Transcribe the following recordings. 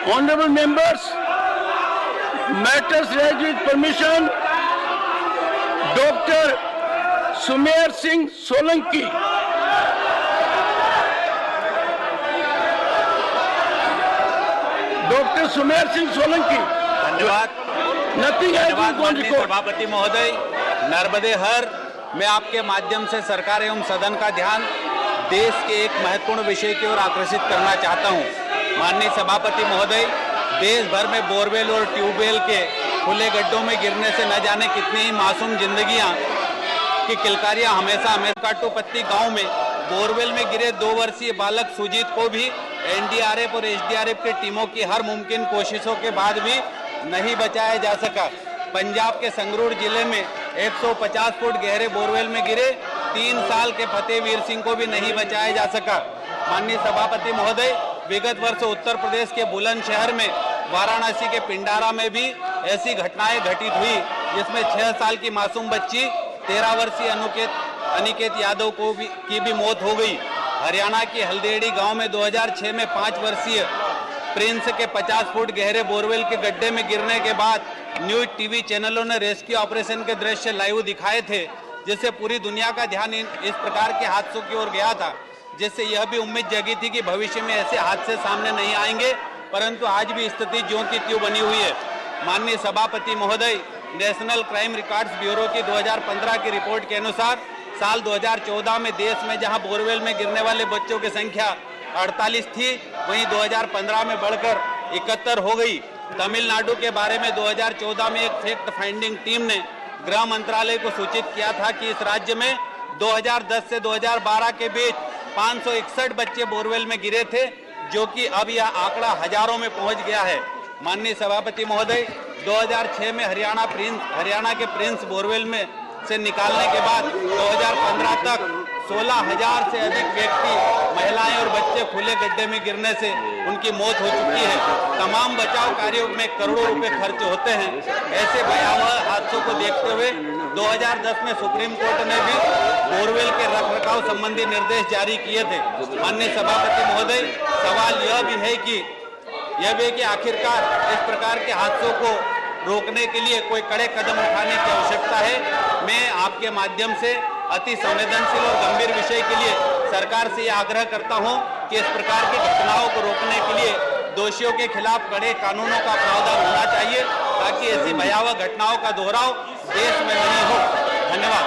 Honorable members, matters raised with permission. Dr. Sumer Singh Solanki. Dr. Sumer Singh Solanki. धन्यवाद। Nothing has been on माननीय record. सभापति महोदय, नर्मदे हर मैं आपके माध्यम से सरकार एवं सदन का ध्यान देश के एक महत्वपूर्ण विषय की ओर आकर्षित करना चाहता हूं। माननीय सभापति महोदय, देश भर में बोरवेल और ट्यूबवेल के खुले गड्ढों में गिरने से न जाने कितनी ही मासूम जिंदगियां की किलकारियां हमेशा काटोपत्ती गांव में बोरवेल में गिरे 2 वर्षीय बालक सुजीत को भी एनडीआरएफ और एसडीआरएफ की टीमों की हर मुमकिन कोशिशों के बाद भी नहीं बचाया जा सका। पंजाब के संगरूर जिले में 150 फुट गहरे बोरवेल में गिरे 3 साल के फतेहवीर सिंह को भी नहीं बचाया जा सका। माननीय सभापति महोदय, विगत वर्ष उत्तर प्रदेश के बुलंदशहर में वाराणसी के पिंडारा में भी ऐसी घटनाएं घटित हुई, जिसमें 6 साल की मासूम बच्ची 13 वर्षीय अनिकेत यादव की भी मौत हो गई। हरियाणा के हल्देड़ी गांव में 2006 में 5 वर्षीय प्रिंस के 50 फुट गहरे बोरवेल के गड्ढे में गिरने के बाद न्यूज टीवी चैनलों ने रेस्क्यू ऑपरेशन के दृश्य लाइव दिखाए थे, जिससे पूरी दुनिया का ध्यान इस प्रकार के हादसों की ओर गया था, जिससे यह भी उम्मीद जगी थी कि भविष्य में ऐसे हादसे सामने नहीं आएंगे, परंतु आज भी स्थिति ज्यों की त्यों बनी हुई है। माननीय सभापति महोदय, नेशनल क्राइम रिकॉर्ड्स ब्यूरो की 2015 की रिपोर्ट के अनुसार साल 2014 में देश में जहां बोरवेल में गिरने वाले बच्चों की संख्या 48 थी, वहीं 2015 में बढ़कर 71 हो गई। तमिलनाडु के बारे में 2014 में एक फैक्ट फाइंडिंग टीम ने गृह मंत्रालय को सूचित किया था कि इस राज्य में 2010 से 2012 के बीच 561 बच्चे बोरवेल में गिरे थे, जो कि अब यह आंकड़ा हजारों में पहुंच गया है। माननीय सभापति महोदय, 2006 में हरियाणा के प्रिंस बोरवेल में से निकालने के बाद 2015 तक 16,000 से अधिक व्यक्ति, महिलाएं और बच्चे खुले गड्ढे में गिरने से उनकी मौत हो चुकी है। तमाम बचाव कार्यों में करोड़ों रुपए खर्च होते हैं। ऐसे भयावह हादसों को देखते हुए 2010 में सुप्रीम कोर्ट ने भी बोरवेल के रखरखाव संबंधी निर्देश जारी किए थे। माननीय सभापति महोदय, सवाल यह भी है कि आखिरकार इस प्रकार के हादसों को रोकने के लिए कोई कड़े कदम उठाने की आवश्यकता है। मैं आपके माध्यम से अति संवेदनशील और गंभीर विषय के लिए सरकार से यह आग्रह करता हूं कि इस प्रकार की घटनाओं को रोकने के लिए दोषियों के खिलाफ कड़े कानूनों का प्रावधान होना चाहिए, ताकि ऐसी भयावह घटनाओं का दोहराव देश में नहीं हो। धन्यवाद।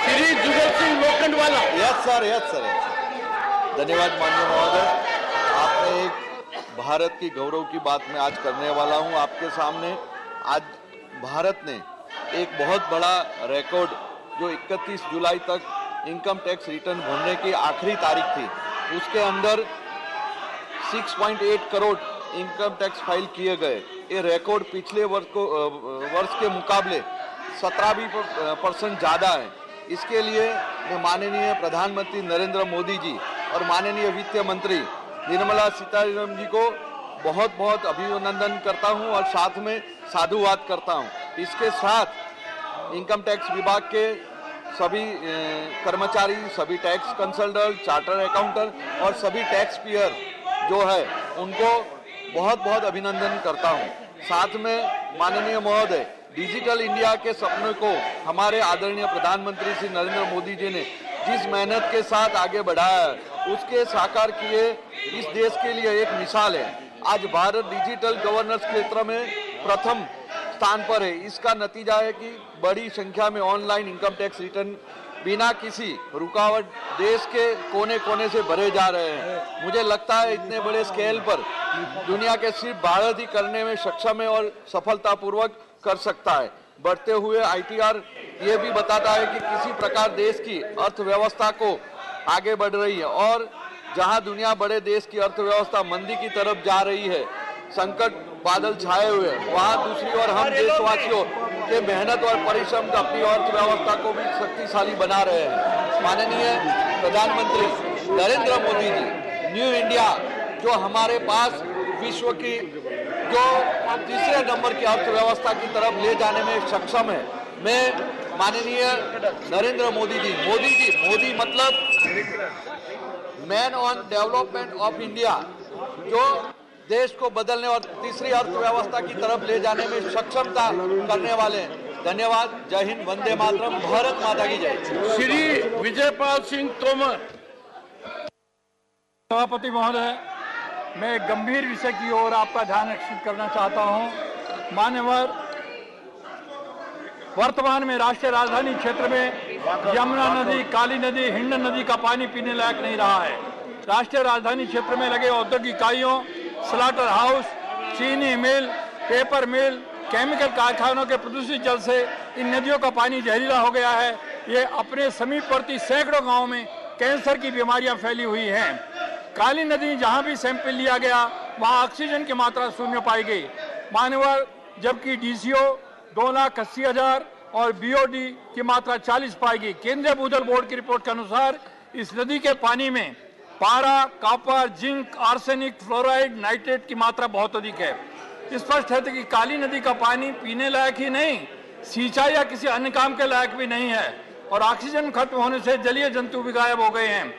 श्री जुगल सिंह लोखंडवाला। Yes sir. धन्यवाद माननीय महोदय, आपने एक भारत की गौरव की बात मैं आज करने वाला हूं आपके सामने। आज भारत ने एक बहुत बड़ा रिकॉर्ड, जो 31 जुलाई तक इनकम टैक्स रिटर्न भरने की आखिरी तारीख थी, उसके अंदर 6.8 करोड़ इनकम टैक्स फाइल किए गए। ये रिकॉर्ड पिछले वर्ष के मुकाबले 17% ज़्यादा है। इसके लिए मैं माननीय प्रधानमंत्री नरेंद्र मोदी जी और माननीय वित्त मंत्री निर्मला सीतारमण जी को बहुत बहुत अभिनंदन करता हूं और साथ में साधुवाद करता हूं। इसके साथ इनकम टैक्स विभाग के सभी कर्मचारी, सभी टैक्स कंसल्टेंट, चार्टर अकाउंटेंट और सभी टैक्स पेयर जो है, उनको बहुत बहुत अभिनंदन करता हूं। साथ में माननीय महोदय, डिजिटल इंडिया के सपने को हमारे आदरणीय प्रधानमंत्री श्री नरेंद्र मोदी जी ने जिस मेहनत के साथ आगे बढ़ाया, उसके साकार किए इस देश के लिए एक मिसाल है। आज भारत डिजिटल गवर्नेंस क्षेत्र में प्रथम स्थान पर है। इसका नतीजा है कि बड़ी संख्या में ऑनलाइन इनकम टैक्स रिटर्न बिना किसी रुकावट देश के कोने कोने से भरे जा रहे हैं। मुझे लगता है इतने बड़े स्केल पर दुनिया के सिर्फ भारत ही करने में सक्षम है और सफलतापूर्वक कर सकता है। बढ़ते हुए ITR ये भी बताता है कि किसी प्रकार देश की अर्थव्यवस्था को आगे बढ़ रही है, और जहां दुनिया बड़े देश की अर्थव्यवस्था मंदी की तरफ जा रही है, संकट बादल छाए हुए हैं, वहां दूसरी ओर हम देशवासियों के मेहनत और परिश्रम अपनी अर्थव्यवस्था को भी शक्तिशाली बना रहे हैं। माननीय प्रधानमंत्री नरेंद्र मोदी जी न्यू इंडिया, जो हमारे पास विश्व की जो तीसरे नंबर की अर्थव्यवस्था की तरफ ले जाने में सक्षम है। मैं माननीय नरेंद्र मोदी जी, मोदी मतलब man on development of India, जो देश को बदलने और तीसरी अर्थव्यवस्था की तरफ ले जाने में सक्षमता करने वाले हैं। धन्यवाद। जय हिंद, वंदे मातरम, भारत माता की जय। श्री विजयपाल सिंह तोमर। सभापति महोदय, मैं एक गंभीर विषय की ओर आपका ध्यान आकर्षित करना चाहता हूं। मान्यवर, वर्तमान में राष्ट्रीय राजधानी क्षेत्र में यमुना नदी, काली नदी, हिंडन नदी का पानी पीने लायक नहीं रहा है। राष्ट्रीय राजधानी क्षेत्र में लगे औद्योगिक इकाइयों, स्लाटर हाउस, चीनी मिल, पेपर मिल, केमिकल कारखानों के प्रदूषित जल से इन नदियों का पानी जहरीला हो गया है। ये अपने समीपवर्ती सैकड़ों गांवों में कैंसर की बीमारियां फैली हुई हैं। काली नदी जहां भी सैंपल लिया गया वहां ऑक्सीजन की मात्रा शून्य पाई गई। मान्यवर, जबकि डीसीओ 2,80,000 और बीओडी की मात्रा 40 पाई गई। केंद्रीय भूजल बोर्ड की रिपोर्ट के अनुसार इस नदी के पानी में पारा, copper, zinc, arsenic, fluoride, nitrate की मात्रा बहुत अधिक है। स्पष्ट है कि काली नदी का पानी पीने लायक ही नहीं, सिंचाई या किसी अन्य काम के लायक भी नहीं है और ऑक्सीजन खत्म होने से जलीय जंतु भी गायब हो गए हैं।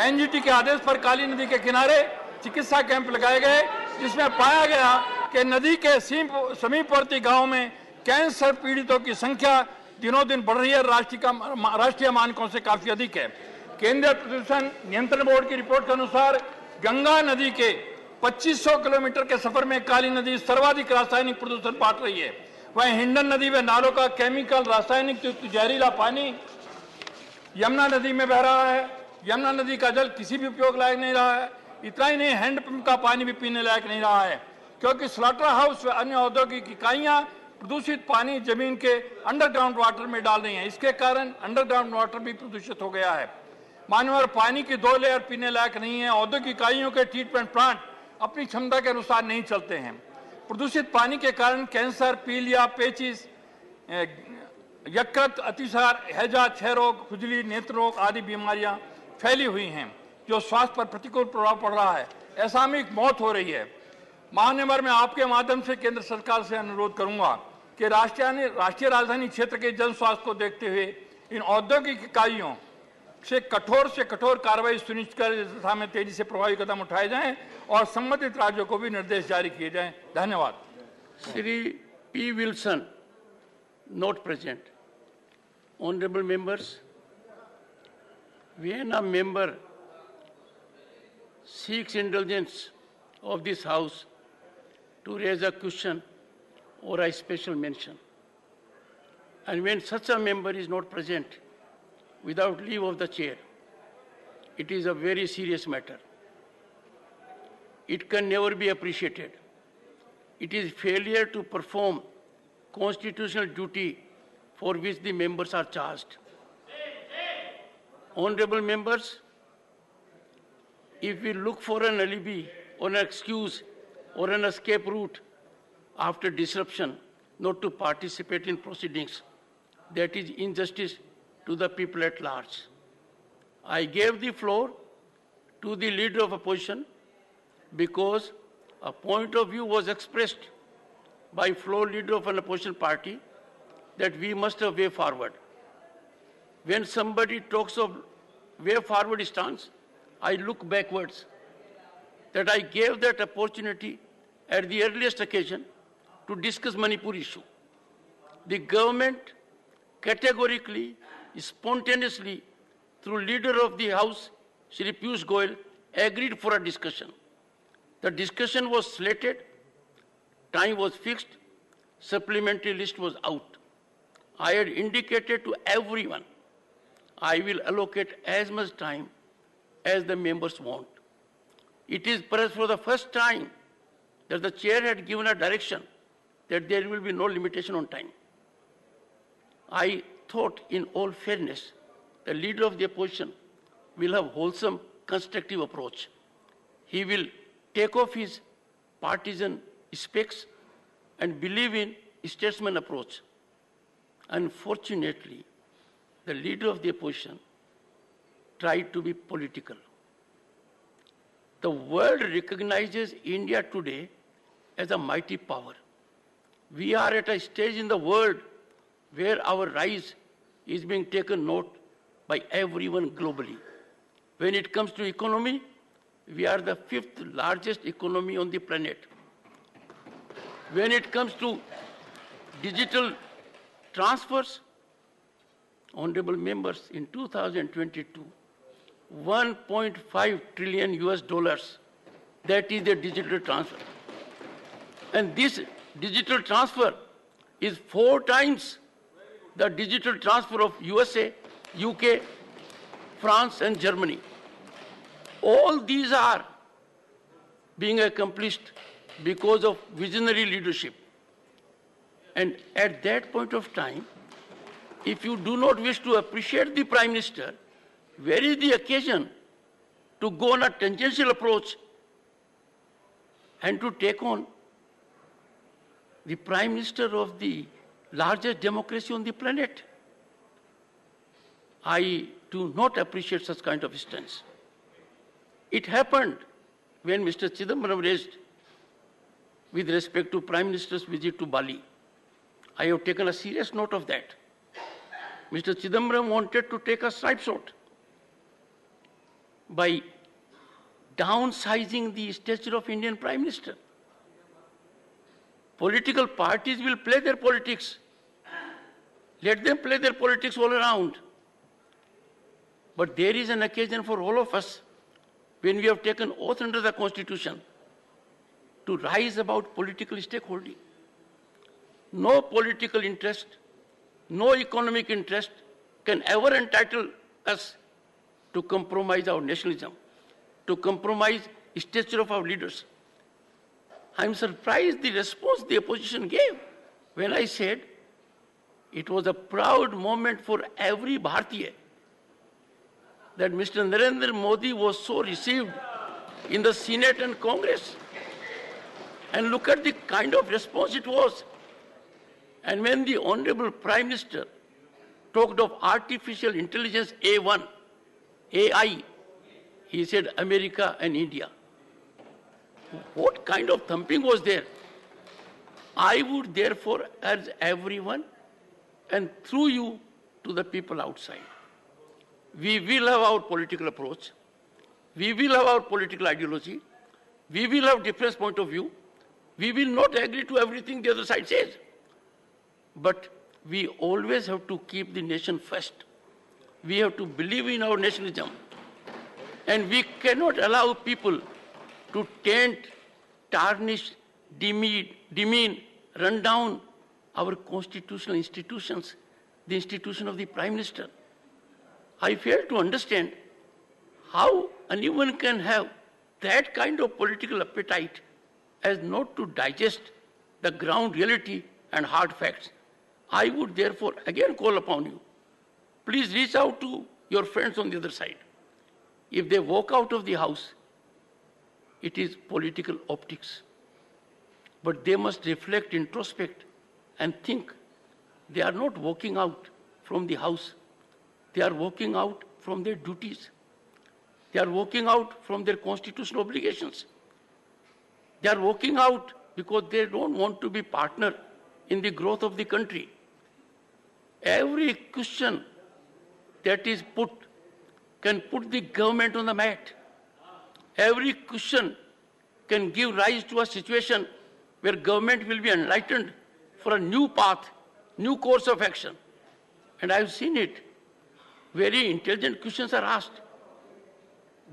एनजीटी के आदेश पर काली नदी के किनारे चिकित्सा कैंप लगाए गए, जिसमें पाया गया कि नदी के समीपवर्ती गांव में कैंसर पीड़ितों की संख्या दिनों दिन बढ़ रही है, राष्ट्रीय मानकों से काफी अधिक है। केंद्रीय प्रदूषण नियंत्रण बोर्ड की रिपोर्ट के अनुसार गंगा नदी के 2500 किलोमीटर के सफर में काली नदी सर्वाधिक रासायनिक प्रदूषण बांट रही है। वहीं हिंडन नदी में नालों का केमिकल रासायनिक जहरीला पानी यमुना नदी में बह रहा है। यमुना नदी का जल किसी भी उपयोग लायक नहीं रहा है। इतना ही नहीं, हैंडपंप का पानी भी पीने लायक नहीं रहा है, क्योंकि स्लॉटर हाउस व अन्य औद्योगिक इकाइयां प्रदूषित पानी जमीन के अंडरग्राउंड वाटर में डाल रही हैं। इसके कारण अंडरग्राउंड वाटर भी प्रदूषित हो गया है। मानवर, पानी की 2 लेयर पीने लायक नहीं है। औद्योगिक इकाइयों के ट्रीटमेंट प्लांट अपनी क्षमता के अनुसार नहीं चलते हैं। प्रदूषित पानी के कारण कैंसर, पीलिया, पेचिस, यकृत, अतिसार, हैजा, क्षय रोग, खुजली, नेत्र रोग आदि बीमारियां फैली हुई हैं, जो स्वास्थ्य पर प्रतिकूल प्रभाव पड़ रहा है। असामयिक मौत हो रही है। महानगर में आपके माध्यम से केंद्र सरकार से अनुरोध करूंगा कि राष्ट्रीय राजधानी क्षेत्र के जन स्वास्थ्य को देखते हुए इन औद्योगिक इकाइयों से कठोर कार्रवाई सुनिश्चित कर दिशा में तेजी से प्रभावी कदम उठाए जाएं और संबंधित राज्यों को भी निर्देश जारी किए जाएं। धन्यवाद। Shri P Wilson, not present. Honourable members, when a member seeks indulgence of this House to raise a question or a special mention, and when such a member is not present without leave of the chair, it is a very serious matter. It can never be appreciated. It is failure to perform constitutional duty for which the members are charged. Honorable members, if we look for an alibi or an excuse or an escape route after disruption not to participate in proceedings, that is injustice to the people at large. I gave the floor to the leader of opposition because a point of view was expressed by floor leader of an opposition party that we must have way forward. When somebody talks of way forward stance, I look backwards. That I gave that opportunity at the earliest occasion to discuss Manipur issue. The government categorically, spontaneously, through leader of the House, Shri Piyush Goyal, agreed for a discussion. The discussion was slated, time was fixed, supplementary list was out. I had indicated to everyone, I will allocate as much time as the members want. It is perhaps for the first time that the chair had given a direction that there will be no limitation on time. I thought in all fairness, the leader of the opposition will have wholesome, constructive approach. He will take off his partisan specs and believe in statesman approach. Unfortunately, the leader of the opposition tried to be political. The world recognizes India today as a mighty power. We are at a stage in the world where our rise is being taken note by everyone globally. When it comes to economy, we are the 5th largest economy on the planet. When it comes to digital transfers, honorable members, in 2022, 1.5 trillion US dollars, that is the digital transfer. And this digital transfer is 4 times the digital transfer of USA, UK, France and Germany. All these are being accomplished because of visionary leadership. And at that point of time, if you do not wish to appreciate the Prime Minister, where is the occasion to go on a tangential approach and to take on the Prime Minister of the largest democracy on the planet? I do not appreciate such kind of stance. It happened when Mr. Chidambaram raised with respect to Prime Minister's visit to Bali. I have taken a serious note of that. Mr. Chidambaram wanted to take a snapshot by downsizing the stature of Indian Prime Minister. Political parties will play their politics. Let them play their politics all around. But there is an occasion for all of us, when we have taken oath under the Constitution, to rise about political stakeholding. No political interest, no economic interest can ever entitle us to compromise our nationalism, to compromise the stature of our leaders. I am surprised the response the opposition gave when I said it was a proud moment for every Bharatiya that Mr. Narendra Modi was so received in the Senate and Congress. And look at the kind of response it was. And when the Honorable Prime Minister talked of artificial intelligence A1, AI, he said America and India. What kind of thumping was there? I would therefore urge everyone, and through you to the people outside, we will have our political approach, we will have our political ideology, we will have different point of view, we will not agree to everything the other side says. But we always have to keep the nation first. We have to believe in our nationalism. And we cannot allow people to taint, tarnish, demean, run down our constitutional institutions, the institution of the Prime Minister. I fail to understand how anyone can have that kind of political appetite as not to digest the ground reality and hard facts. I would therefore again call upon you, please reach out to your friends on the other side. If they walk out of the house, it is political optics. But they must reflect, introspect, and think. They are not walking out from the house. They are walking out from their duties. They are walking out from their constitutional obligations. They are walking out because they don't want to be partner in the growth of the country. Every question that is put can put the government on the mat. Every question can give rise to a situation where government will be enlightened for a new path, new course of action. And I've seen it. Very intelligent questions are asked.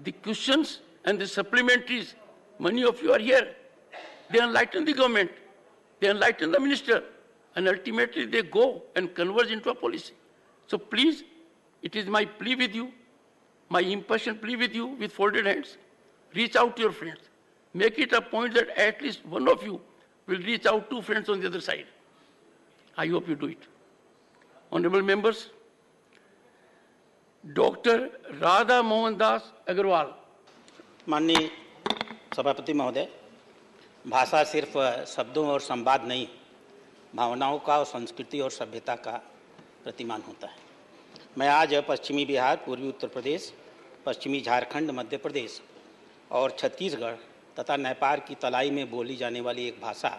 The questions and the supplementaries, many of you are here, they enlighten the government, they enlighten the minister, and ultimately they go and converge into a policy. So please, it is my plea with you, my impassioned plea with you with folded hands. Reach out to your friends. Make it a point that at least one of you will reach out to friends on the other side. I hope you do it. Honorable members, Dr. Radha Mohan Das Agarwal. माननीय सभापति महोदय, भाषा सिर्फ शब्दों और संवाद नहीं, भावनाओं का और संस्कृति और सभ्यता का प्रतिमान होता है। मैं आज पश्चिमी बिहार, पूर्वी उत्तर प्रदेश, पश्चिमी झारखंड, मध्य प्रदेश और छत्तीसगढ़ तथा नेपाल की तलाई में बोली जाने वाली एक भाषा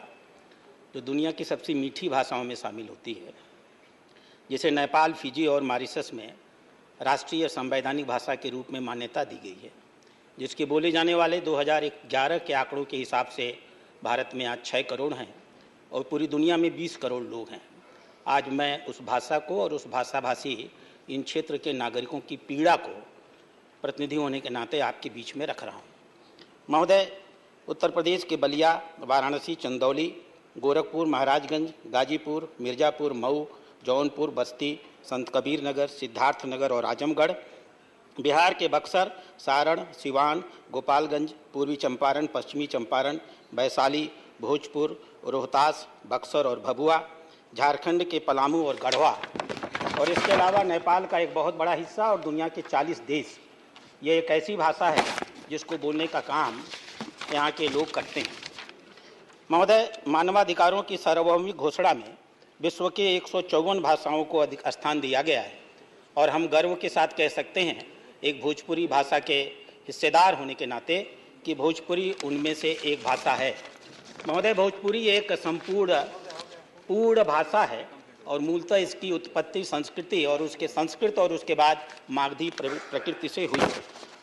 जो दुनिया की सबसे मीठी भाषाओं में शामिल होती है, जिसे नेपाल, फिजी और मॉरिशस में राष्ट्रीय संवैधानिक भाषा के रूप में मान्यता दी गई है, जिसके बोले जाने वाले 2011 के आंकड़ों के हिसाब से भारत में आज 6 करोड़ हैं और पूरी दुनिया में 20 करोड़ लोग हैं। आज मैं उस भाषा को और उस भाषाभाषी इन क्षेत्र के नागरिकों की पीड़ा को प्रतिनिधि होने के नाते आपके बीच में रख रहा हूँ। महोदय, उत्तर प्रदेश के बलिया, वाराणसी, चंदौली, गोरखपुर, महाराजगंज, गाजीपुर, मिर्ज़ापुर, मऊ, जौनपुर, बस्ती, संत कबीर नगर, सिद्धार्थनगर और आजमगढ़, बिहार के बक्सर, सारण, सिवान, गोपालगंज, पूर्वी चंपारण, पश्चिमी चंपारण, वैशाली, भोजपुर, रोहतास, बक्सर और भभुआ, झारखंड के पलामू और गढ़वा और इसके अलावा नेपाल का एक बहुत बड़ा हिस्सा और दुनिया के 40 देश। ये एक ऐसी भाषा है जिसको बोलने का काम यहाँ के लोग करते हैं। महोदय, मानवाधिकारों की सार्वभौमिक घोषणा में विश्व के 154 भाषाओं को अधिक स्थान दिया गया है और हम गर्व के साथ कह सकते हैं, एक भोजपुरी भाषा के हिस्सेदार होने के नाते, कि भोजपुरी उनमें से एक भाषा है। महोदय, भोजपुरी एक पूर्ण भाषा है और मूलतः इसकी उत्पत्ति संस्कृति और उसके संस्कृत और उसके बाद मागधी प्रकृति से हुई।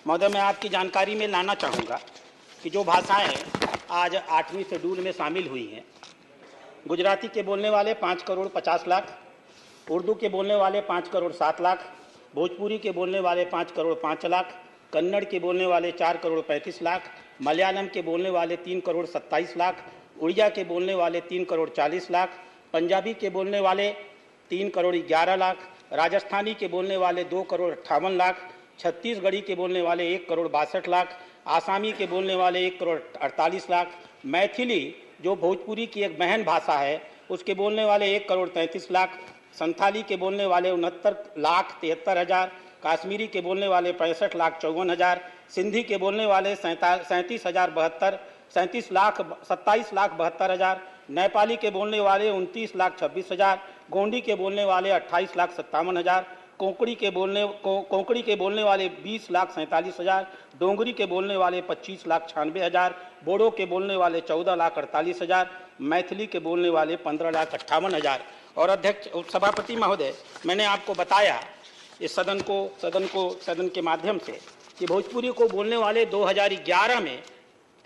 महोदय, मैं आपकी जानकारी में लाना चाहूँगा कि जो भाषाएं आज 8वीं शेड्यूल में शामिल हुई हैं, गुजराती के बोलने वाले 5 करोड़ 50 लाख, उर्दू के बोलने वाले 5 करोड़ 7 लाख, भोजपुरी के बोलने वाले 5 करोड़ 5 लाख, कन्नड़ के बोलने वाले 4 करोड़ 35 लाख, मलयालम के बोलने वाले 3 करोड़ 27 लाख, उड़िया के बोलने वाले 3 करोड़ 40 लाख, पंजाबी के बोलने वाले 3 करोड़ 11 लाख, राजस्थानी के बोलने वाले 2 करोड़ 58 लाख, छत्तीसगढ़ी के बोलने वाले 1 करोड़ 62 लाख, आसामी के बोलने वाले 1 करोड़ 48 लाख, मैथिली जो भोजपुरी की एक बहन भाषा है उसके बोलने वाले 1 करोड़ 33 लाख, संथाली के बोलने वाले 69 लाख 73 हज़ार, काश्मीरी के बोलने वाले 65 लाख 54 हज़ार, सिंधी के बोलने वाले 37 लाख 72 हज़ार, नेपाली के बोलने वाले 29 लाख 26 हज़ार, गोंडी के बोलने वाले 28 लाख 57 हज़ार, कोंकणी के बोलने वाले 20 लाख 47 हज़ार, डोंगरी के बोलने वाले 25 लाख 96 हज़ार, बोडो के बोलने वाले 14 लाख 48 हज़ार, मैथिली के बोलने वाले 15 लाख 58 हज़ार। और अध्यक्ष सभापति महोदय, मैंने आपको बताया इस सदन के माध्यम से कि भोजपुरी को बोलने वाले 2011 में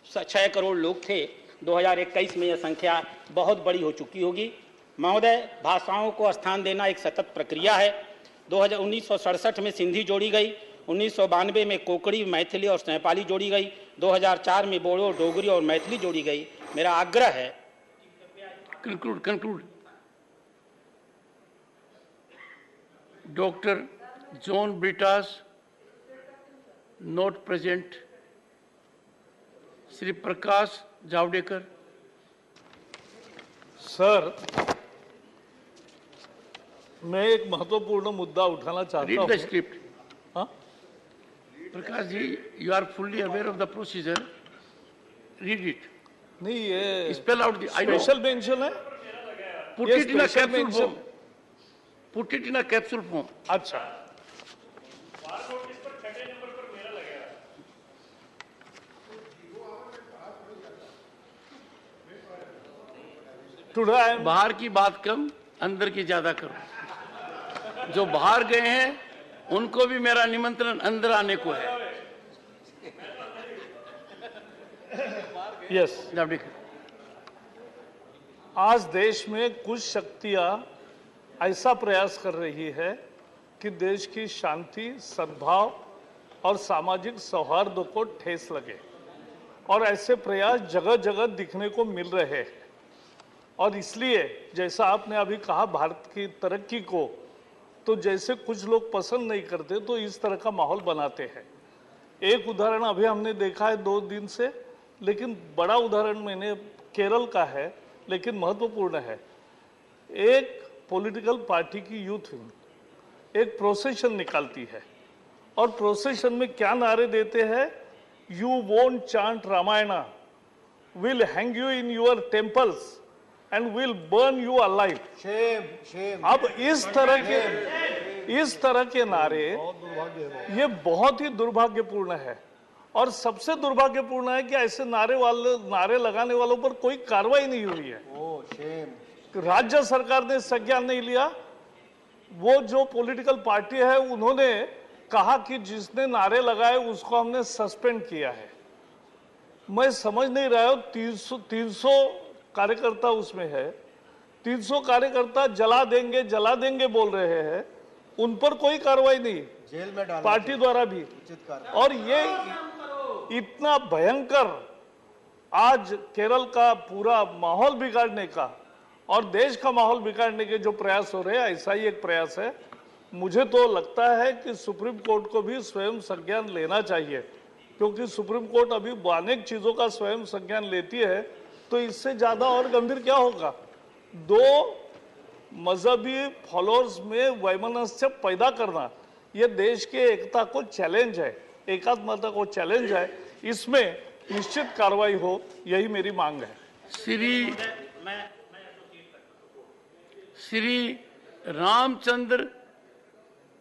6 करोड़ लोग थे। 2021 में यह संख्या बहुत बड़ी हो चुकी होगी। महोदय, भाषाओं को स्थान देना एक सतत प्रक्रिया है। 1967 में सिंधी जोड़ी गई, 1992 में कोंकणी, मैथिली और नेपाली जोड़ी गई, 2004 में बोडो, डोगरी और मैथिली जोड़ी गई। मेरा आग्रह है। Conclude. Doctor John Brittas not present, Shri Prakash Javadekar. Sir, मैं एक महत्वपूर्ण मुद्दा उठाना चाहता हूँ। Read the script. हाँ? Prakash ji, you are fully aware of the procedure, read it. नहीं, ये spell out the, I know, special mention है। Put it in a capsule form, put it in a capsule form. अच्छा, बाहर की बात कम, अंदर की ज्यादा करो। जो बाहर गए हैं उनको भी मेरा निमंत्रण अंदर आने को है। यस। जावड़ेकर। आज देश में कुछ शक्तियां ऐसा प्रयास कर रही है कि देश की शांति, सद्भाव और सामाजिक सौहार्द को ठेस लगे, और ऐसे प्रयास जगह जगह दिखने को मिल रहे हैं। और इसलिए जैसा आपने अभी कहा, भारत की तरक्की को तो जैसे कुछ लोग पसंद नहीं करते तो इस तरह का माहौल बनाते हैं। एक उदाहरण अभी हमने देखा है 2 दिन से, लेकिन बड़ा उदाहरण मैंने केरल का है, लेकिन महत्वपूर्ण है। एक पॉलिटिकल पार्टी की यूथ विंग एक प्रोसेशन निकालती है और प्रोसेशन में क्या नारे देते हैं? You won't chant Ramayana, will hang you in your temples and will burn you alive। shame। अब इस तरह के नारे, ये बहुत ही दुर्भाग्यपूर्ण है। और सबसे दुर्भाग्यपूर्ण है कि ऐसे नारे लगाने वालों पर कोई कार्रवाई नहीं हुई है। राज्य सरकार ने संज्ञान नहीं लिया, वो जो पॉलिटिकल पार्टी है उन्होंने कहा कि जिसने नारे लगाए उसको हमने सस्पेंड किया है। मैं समझ नहीं रहा हूं, 300 कार्यकर्ता उसमें है, 300 कार्यकर्ता जला देंगे बोल रहे हैं, उन पर कोई कार्रवाई नहीं, जेल में डाला पार्टी द्वारा भी। और ये इतना भयंकर आज केरल का पूरा माहौल बिगाड़ने का और देश का माहौल बिगाड़ने के जो प्रयास हो रहे हैं, ऐसा ही एक प्रयास है। मुझे तो लगता है कि सुप्रीम कोर्ट को भी स्वयं संज्ञान लेना चाहिए, क्योंकि सुप्रीम कोर्ट अभी अनेक चीजों का स्वयं संज्ञान लेती है, तो इससे ज्यादा और गंभीर क्या होगा। दो मजहबी फॉलोअर्स में वैमनस्य पैदा करना, यह देश के एकता को चैलेंज है, एकात्मता को चैलेंज है। इसमें निश्चित कार्रवाई हो, यही मेरी मांग है। श्री रामचंद्र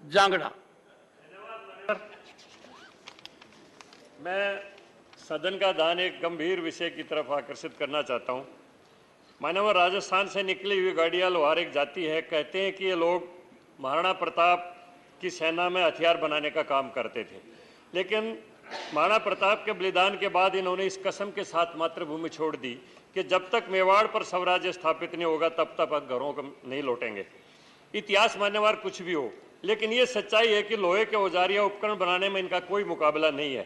जांगड़ा। मैं सदन का ध्यान एक गंभीर विषय की तरफ आकर्षित करना चाहता हूं। मानव राजस्थान से निकली हुई गाड़ियां लोहार एक जाति है। कहते हैं कि ये लोग महाराणा प्रताप की सेना में हथियार बनाने का काम करते थे, लेकिन महाराणा प्रताप के बलिदान के बाद इन्होंने इस कसम के साथ मातृभूमि छोड़ दी कि जब तक मेवाड़ पर स्वराज्य स्थापित नहीं होगा तब तक घरों को नहीं लौटेंगे। इतिहास मान्यवर कुछ भी हो, लेकिन ये सच्चाई है कि लोहे के औजार या उपकरण बनाने में इनका कोई मुकाबला नहीं है।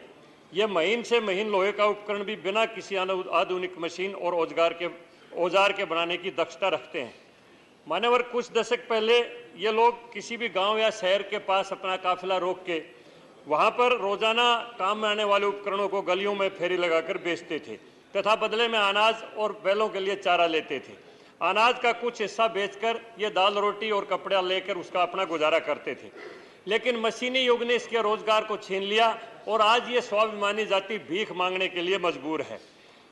ये महीन से महीन लोहे का उपकरण भी बिना किसी आधुनिक मशीन और औजार के बनाने की दक्षता रखते हैं। मान्यवर कुछ दशक पहले ये लोग किसी भी गांव या शहर के पास अपना काफिला रोक के वहां पर रोजाना काम में आने वाले उपकरणों को गलियों में फेरी लगाकर बेचते थे तथा बदले में अनाज और बैलों के लिए चारा लेते थे। अनाज का कुछ हिस्सा बेचकर ये दाल रोटी और कपड़ा लेकर उसका अपना गुजारा करते थे, लेकिन मशीनी युग ने इसके रोजगार को छीन लिया और आज ये स्वाभिमानी जाति भीख मांगने के लिए मजबूर है।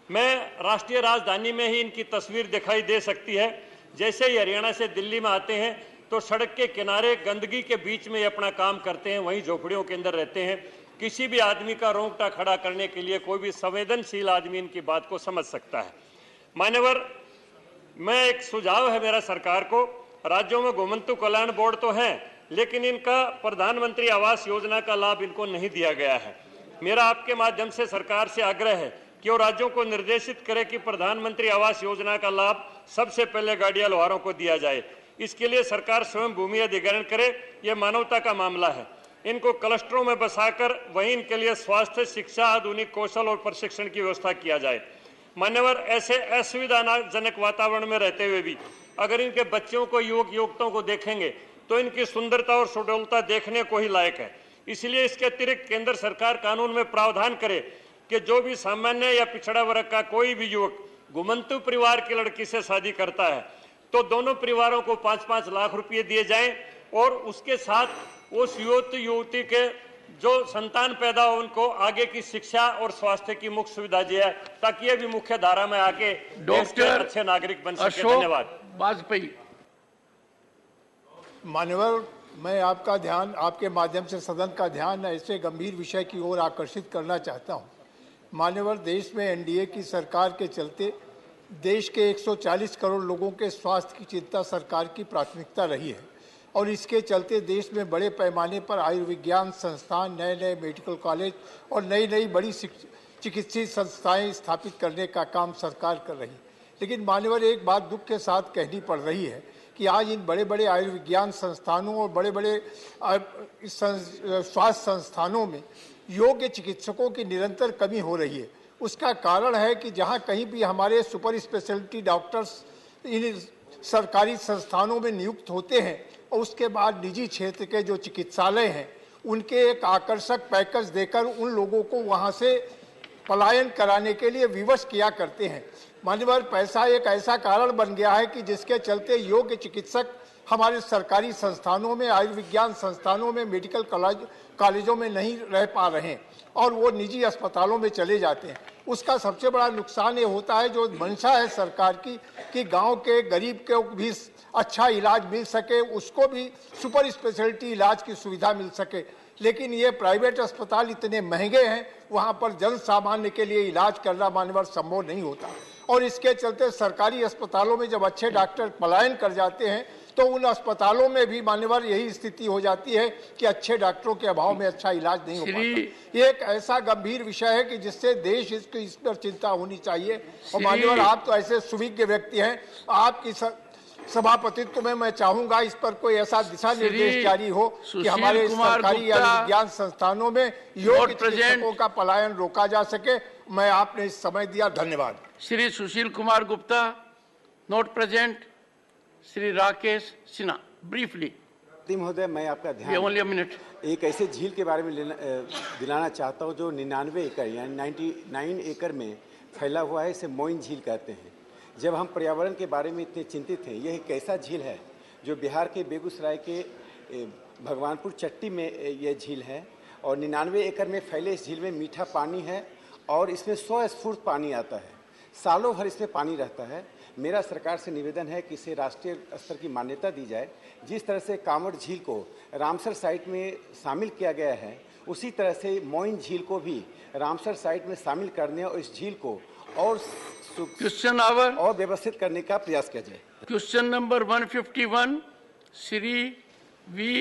मैं राष्ट्रीय राजधानी में ही इनकी तस्वीर दिखाई दे सकती है। जैसे ही हरियाणा से दिल्ली में आते हैं तो सड़क के किनारे गंदगी के बीच में अपना काम करते हैं, वहीं झोपड़ियों के अंदर रहते हैं। किसी भी आदमी का रोंगटा खड़ा करने के लिए कोई भी संवेदनशील आदमी इनकी बात को समझ सकता है। मान्यवर, मैं एक सुझाव है मेरा सरकार को, राज्यों में घुमंतु कल्याण बोर्ड तो है, लेकिन इनका प्रधानमंत्री आवास योजना का लाभ इनको नहीं दिया गया है। मेरा आपके माध्यम से सरकार से आग्रह है कि वो राज्यों को निर्देशित करे कि प्रधानमंत्री आवास योजना का लाभ सबसे पहले गाड़िया लोहारों को दिया जाए। इसके लिए सरकार स्वयं भूमि अधिग्रहण करे, यह मानवता का मामला है। इनको क्लस्टरों में बसाकर वहीं इनके लिए स्वास्थ्य, शिक्षा, आधुनिक कौशल और प्रशिक्षण की व्यवस्था किया जाए। मान्यवर, ऐसे असुविधाजनक वातावरण में रहते हुए भी अगर इनके बच्चों को, युवक युवतियों को देखेंगे तो इनकी सुंदरता और सुडौलता देखने को ही लायक है। इसलिए इसके अतिरिक्त केंद्र सरकार कानून में प्रावधान करे कि जो भी सामान्य या पिछड़ा वर्ग का कोई भी युवक घुमंतु परिवार की लड़की से शादी करता है तो दोनों परिवारों को 5-5 लाख रुपए दिए जाएं और उसके साथ उस युवती के जो संतान पैदा हो उनको आगे की शिक्षा और स्वास्थ्य की मुख्य सुविधा दी है, ताकि ये भी मुख्य धारा में आके देश के अच्छे नागरिक बन सके। धन्यवाद। वाजपेयी। मान्यवर, मैं आपका ध्यान, आपके माध्यम से सदन का ध्यान ऐसे गंभीर विषय की ओर आकर्षित करना चाहता हूं। मान्यवर, देश में एनडीए की सरकार के चलते देश के 140 करोड़ लोगों के स्वास्थ्य की चिंता सरकार की प्राथमिकता रही है और इसके चलते देश में बड़े पैमाने पर आयुर्विज्ञान संस्थान, नए नए मेडिकल कॉलेज और नई नई बड़ी चिकित्सीय संस्थाएं स्थापित करने का काम सरकार कर रही है। लेकिन मान्यवर, एक बात दुख के साथ कहनी पड़ रही है कि आज इन बड़े बड़े आयुर्विज्ञान संस्थानों और बड़े बड़े स्वास्थ्य संस्थानों में योग्य चिकित्सकों की निरंतर कमी हो रही है। उसका कारण है कि जहां कहीं भी हमारे सुपर स्पेशलिटी डॉक्टर्स इन सरकारी संस्थानों में नियुक्त होते हैं और उसके बाद निजी क्षेत्र के जो चिकित्सालय हैं उनके एक आकर्षक पैकेज देकर उन लोगों को वहां से पलायन कराने के लिए विवश किया करते हैं। मान्यवर, पैसा एक ऐसा कारण बन गया है कि जिसके चलते योग्य चिकित्सक हमारे सरकारी संस्थानों में, आयुर्विज्ञान संस्थानों में, मेडिकल कॉलेजों में नहीं रह पा रहे हैं और वो निजी अस्पतालों में चले जाते हैं। उसका सबसे बड़ा नुकसान ये होता है, जो मंशा है सरकार की, कि गांव के गरीब को भी अच्छा इलाज मिल सके, उसको भी सुपर स्पेशलिटी इलाज की सुविधा मिल सके। लेकिन ये प्राइवेट अस्पताल इतने महंगे हैं, वहाँ पर जन सामान्य के लिए इलाज करना मान्यवर संभव नहीं होता और इसके चलते सरकारी अस्पतालों में जब अच्छे डॉक्टर पलायन कर जाते हैं तो उन अस्पतालों में भी मान्यवर यही स्थिति हो जाती है कि अच्छे डॉक्टरों के अभाव में अच्छा इलाज नहीं हो पाता। ये एक ऐसा गंभीर विषय है कि जिससे देश इस पर चिंता होनी चाहिए। और मान्यवर आप तो ऐसे सुविज्ञ व्यक्ति हैं, आपकी सभापतित्व में मैं चाहूंगा इस पर कोई ऐसा दिशा निर्देश जारी हो कि हमारे सरकारी या विज्ञान संस्थानों में योग्य चिकित्सकों का पलायन रोका जा सके। मैं आपने इस समय दिया, धन्यवाद। Shri Sushil Kumar Gupta, not present. Shri Rakesh Sinha, briefly. महोदय, मैं आपका ध्यान ओनली अ मिनट एक ऐसे झील के बारे में दिलाना चाहता हूं जो 99 एकड़ यानी 99 एकड़ में फैला हुआ है। इसे मोइन झील कहते हैं। जब हम पर्यावरण के बारे में इतने चिंतित हैं, यह एक ऐसा झील है जो बिहार के बेगूसराय के भगवानपुर चट्टी में यह झील है और 99 एकड़ में फैले इस झील में मीठा पानी है और इसमें 100 स्फूर्त पानी आता है। सालों भर इसमें पानी रहता है। मेरा सरकार से निवेदन है कि इसे राष्ट्रीय स्तर की मान्यता दी जाए। जिस तरह से कांवड़ झील को रामसर साइट में शामिल किया गया है, उसी तरह से मोइन झील को भी रामसर साइट में शामिल करने और इस झील को और क्वेश्चन आवर और व्यवस्थित करने का प्रयास किया जाए। Question number 151 Shri we